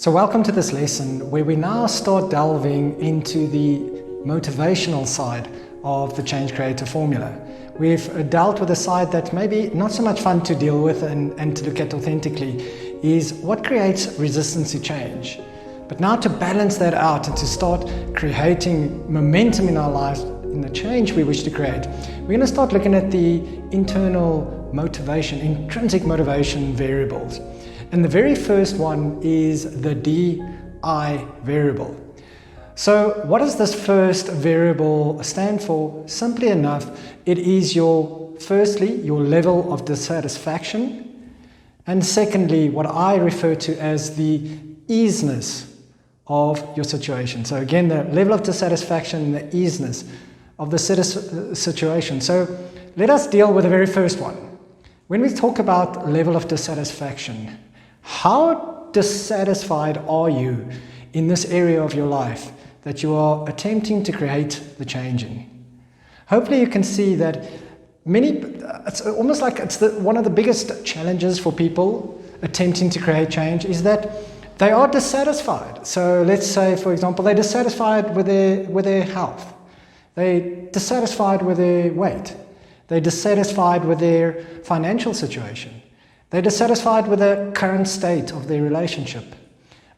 So welcome to this lesson where we now start delving into the motivational side of the Change Creator formula. We've dealt with a side that maybe not so much fun to deal with and to look at authentically is what creates resistance to change. But now to balance that out and to start creating momentum in our lives, in the change we wish to create, we're going to start looking at the internal motivation, intrinsic motivation variables. And the very first one is the DI variable. So what does this first variable stand for? Simply enough, it is firstly, your level of dissatisfaction, and secondly, what I refer to as the easiness of your situation. So again, the level of dissatisfaction and the easiness of the situation. So let us deal with the very first one. When we talk about level of dissatisfaction, how dissatisfied are you in this area of your life that you are attempting to create the change in? Hopefully you can see that it's almost like it's one of the biggest challenges for people attempting to create change is that they are dissatisfied. So let's say, for example, they're dissatisfied with their health. They're dissatisfied with their weight. They're dissatisfied with their financial situation. They're dissatisfied with the current state of their relationship.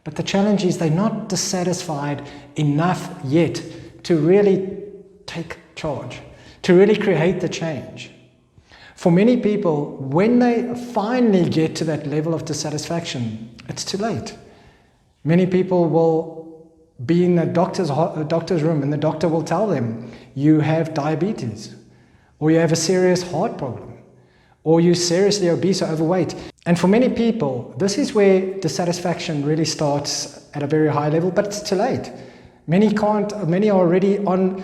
But the challenge is they're not dissatisfied enough yet to really take charge, to really create the change. For many people, when they finally get to that level of dissatisfaction, it's too late. Many people will be in a doctor's room and the doctor will tell them, you have diabetes, or you have a serious heart problem, or you're seriously obese or overweight. And for many people, this is where dissatisfaction really starts at a very high level, but it's too late. Many are already on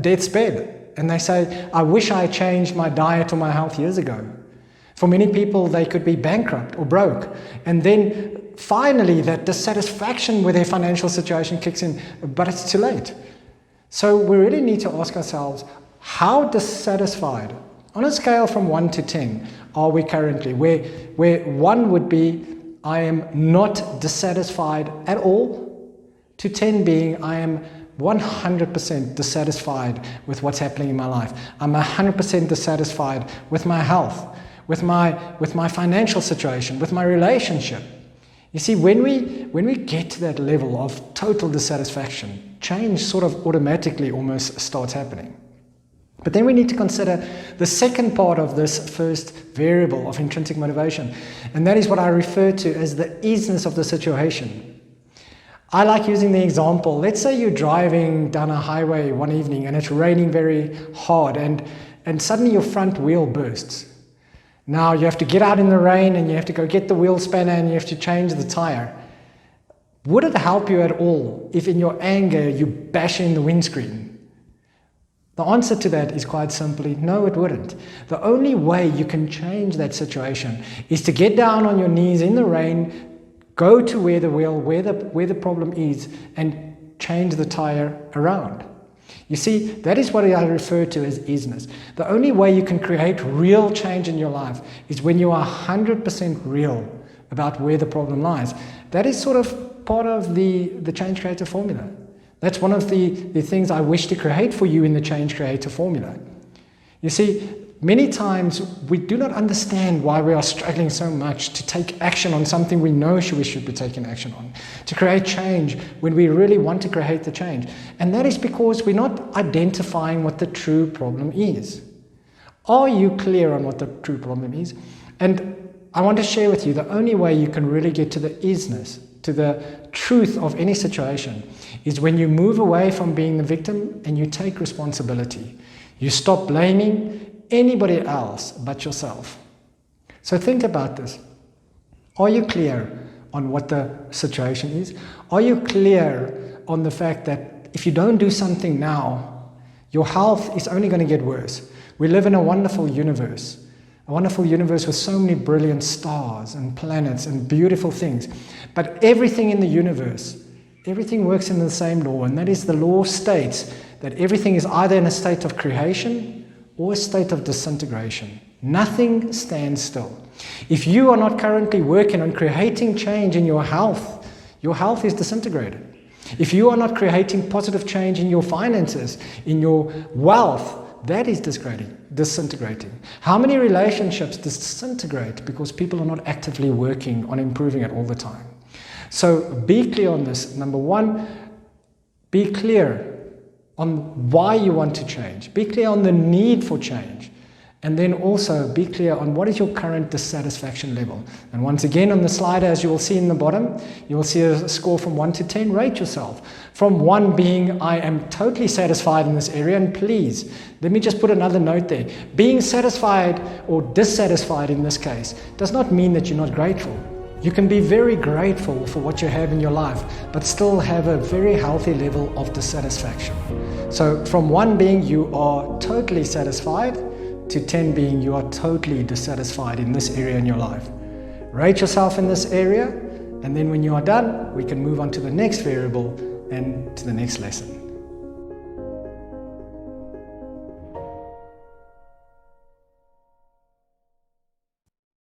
death's bed, and they say, I wish I changed my diet or my health years ago. For many people, they could be bankrupt or broke. And then finally, that dissatisfaction with their financial situation kicks in, but it's too late. So we really need to ask ourselves, how dissatisfied, on a scale from 1 to 10, are we currently? Where 1 would be, I am not dissatisfied at all, to 10 being, I am 100% dissatisfied with what's happening in my life. I'm 100% dissatisfied with my health, with my financial situation, with my relationship. You see, when we get to that level of total dissatisfaction, change sort of automatically almost starts happening. But then we need to consider the second part of this first variable of intrinsic motivation, and that is what I refer to as the easiness of the situation. I like using the example, let's say you're driving down a highway one evening and it's raining very hard and suddenly your front wheel bursts. Now you have to get out in the rain and you have to go get the wheel spanner and you have to change the tire. Would it help you at all if in your anger you bash in the windscreen? The answer to that is quite simply, no, it wouldn't. The only way you can change that situation is to get down on your knees in the rain, go to where the problem is, and change the tire around. You see, that is what I refer to as easiness. The only way you can create real change in your life is when you are 100% real about where the problem lies. That is sort of part of the Change Creator formula. That's one of the things I wish to create for you in the Change Creator formula. You see, many times we do not understand why we are struggling so much to take action on something we know we should be taking action on, to create change when we really want to create the change. And that is because we're not identifying what the true problem is. Are you clear on what the true problem is? And I want to share with you the only way you can really get to the easiness, to the truth of any situation, is when you move away from being the victim and you take responsibility. You stop blaming anybody else but yourself. So think about this. Are you clear on what the situation is? Are you clear on the fact that if you don't do something now, your health is only going to get worse? We live in a wonderful universe with so many brilliant stars and planets and beautiful things. But everything in the universe, everything works in the same law, and that is the law states that everything is either in a state of creation or a state of disintegration. Nothing stands still. If you are not currently working on creating change in your health, your health is disintegrated. If you are not creating positive change in your finances, in your wealth, that is disintegrating. How many relationships disintegrate because people are not actively working on improving it all the time? So be clear on this. Number one, be clear on why you want to change. Be clear on the need for change. And then also be clear on what is your current dissatisfaction level. And once again on the slide, as you will see in the bottom, you will see a score from 1 to 10. Rate yourself. From 1 being, I am totally satisfied in this area. And please, let me just put another note there. Being satisfied or dissatisfied in this case does not mean that you're not grateful. You can be very grateful for what you have in your life, but still have a very healthy level of dissatisfaction. So from 1 being you are totally satisfied, to 10 being you are totally dissatisfied in this area in your life. Rate yourself in this area, and then when you are done, we can move on to the next variable and to the next lesson.